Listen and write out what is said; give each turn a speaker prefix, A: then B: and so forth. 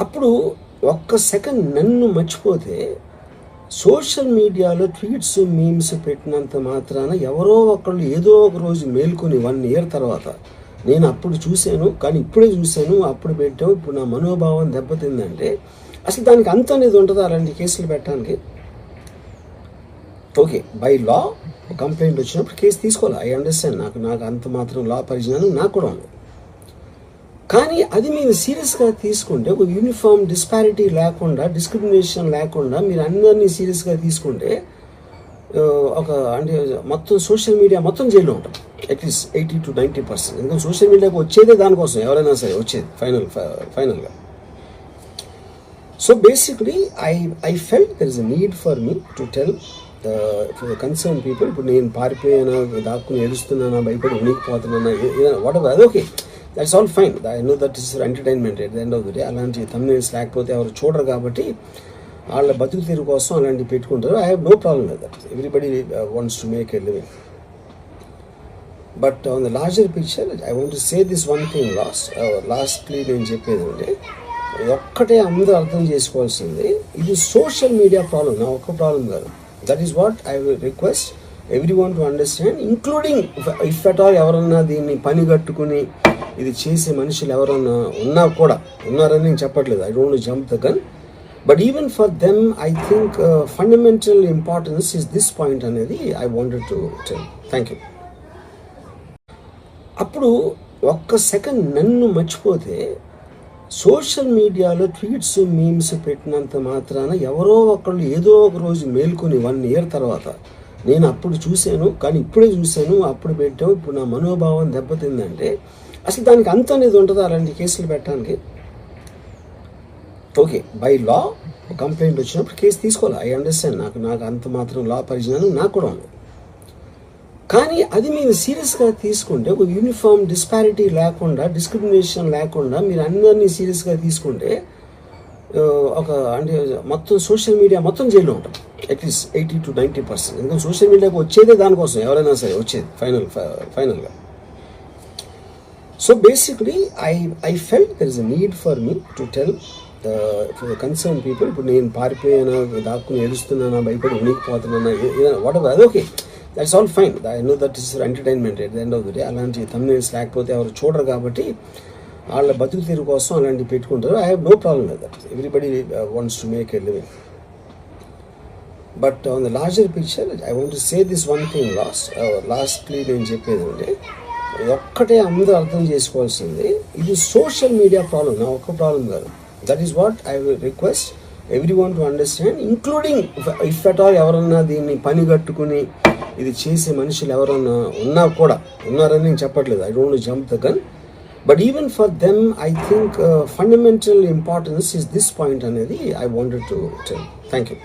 A: అప్పుడు ఒక్క సెకండ్ నన్ను మర్చిపోతే సోషల్ మీడియాలో ట్వీట్స్ మీమ్స్ పెట్టినంత మాత్రాన ఎవరో ఒకళ్ళు ఏదో ఒక రోజు మేల్కొని 1 year తర్వాత నేను అప్పుడు చూశాను కానీ ఇప్పుడే చూశాను అప్పుడు పెట్టావు ఇప్పుడు నా మనోభావం దెబ్బతిందంటే అసలు దానికి అంత అనేది ఉంటుందా అలాంటి కేసులు పెట్టడానికి? ఓకే, బై లా కంప్లైంట్ వచ్చినప్పుడు కేసు తీసుకోవాలి. ఐ అండర్స్టాండ్, నాకు అంత మాత్రం లా పరిజ్ఞానం నాకు కూడా ఉంది. కానీ అది మీరు సీరియస్గా తీసుకుంటే ఒక యూనిఫామ్ డిస్పారిటీ లేకుండా డిస్క్రిమినేషన్ లేకుండా మీరు అందరినీ సీరియస్గా తీసుకుంటే ఒక అంటే మొత్తం సోషల్ మీడియా మొత్తం జైల్లో ఉంటాం అట్లీస్ట్ 80 to 90%. ఎందుకంటే సోషల్ మీడియాకి వచ్చేదే దానికోసం, ఎవరైనా సరే వచ్చేది ఫైనల్గా. So basically I felt there is a need for me to tell for the concern people. ఇప్పుడు నేను పారిపోయానా, దాక్కుని ఏడుస్తున్నానా, భయపడి ఉనికిపోతున్నానా, వాట్ ఎవర్, అది okay, that's all fine. I know that is for entertainment at the end of the day. అలాంటి thumbnails లేకపోతే ఎవరు చూడరు కాబట్టి వాళ్ళ బతుకు తీరు కోసం అలాంటివి పెట్టుకుంటారు. I have no problem with that. Everybody wants to make a living. But on the larger picture I want to say this one thing lastly నేను చెప్పేది అంటే ఒక్కటే అందరూ అర్థం చేసుకోవాల్సింది, ఇది సోషల్ మీడియా ప్రాబ్లం, నా ఒక్క ప్రాబ్లం కాదు. That is what I will request every one to understand, including if at all ఎవరన్నా దీన్ని పని కట్టుకుని ఇది చేసే మనుషులు ఎవరన్నా ఉన్నారని నేను చెప్పట్లేదు. I don't jump the gun, but even for them I think fundamental importance is this point అనేది I wanted to tell. Thank you. అప్పుడు ఒక్క సెకండ్ నన్ను మర్చిపోతే సోషల్ మీడియాలో ట్వీట్స్ మీమ్స్ పెట్టినంత మాత్రాన ఎవరో ఒకళ్ళు ఏదో ఒక రోజు మేల్కొని 1 year తర్వాత నేను అప్పుడు చూశాను కానీ ఇప్పుడే చూశాను అప్పుడు పెట్టావు ఇప్పుడు నా మనోభావం దెబ్బతిందంటే అసలు దానికి అంత అనేది ఉంటుందా అలాంటి కేసులు పెట్టడానికి? ఓకే, బై లా కంప్లైంట్ వచ్చినప్పుడు కేసు తీసుకోవాలి. ఐ అండర్స్టాండ్, నాకు అంత మాత్రం లా పరిజ్ఞానం నాకు కూడా ఉంది. కానీ అది మీరు సీరియస్గా తీసుకుంటే ఒక యూనిఫామ్ డిస్పారిటీ లేకుండా డిస్క్రిమినేషన్ లేకుండా మీరు అందరినీ సీరియస్గా తీసుకుంటే ఒక అంటే మొత్తం సోషల్ మీడియా మొత్తం జైల్లో ఉంటాం అట్లీస్ట్ 80 to 90%. ఎందుకంటే సోషల్ మీడియాకి వచ్చేదే దానికోసం, ఎవరైనా సరే వచ్చేది ఫైనల్గా. So basically I felt there is a need for me to tell for the concern people. ఇప్పుడు నేను పారిపోయానా, దాక్కుని ఏడుస్తున్నానా, భయపడి ఉనికిపోతున్నానా, వాట్ ఎవర్, అది okay, that's all fine. I know that is for entertainment at the end of the day. అలాంటి thumbnails లేకపోతే ఎవరు చూడరు కాబట్టి వాళ్ళ బతుకు తీరు కోసం అలాంటివి పెట్టుకుంటారు. I have no problem with that. Everybody wants to make a living. But on the larger picture I want to say this one thing lastly నేను చెప్పేది అంటే ఒక్కటే అందరూ అర్థం చేసుకోవాల్సింది, ఇది సోషల్ మీడియా ప్రాబ్లం, నా ఒక్క ప్రాబ్లం కాదు. That is what I will request every one to understand, including if at all ఎవరన్నా దీన్ని పని కట్టుకుని ఇది చేసే మనుషులు ఎవరన్నా ఉన్నారని నేను చెప్పట్లేదు. I don't jump the gun, but even for them I think fundamental importance is this point అనేది I wanted to tell. Thank you.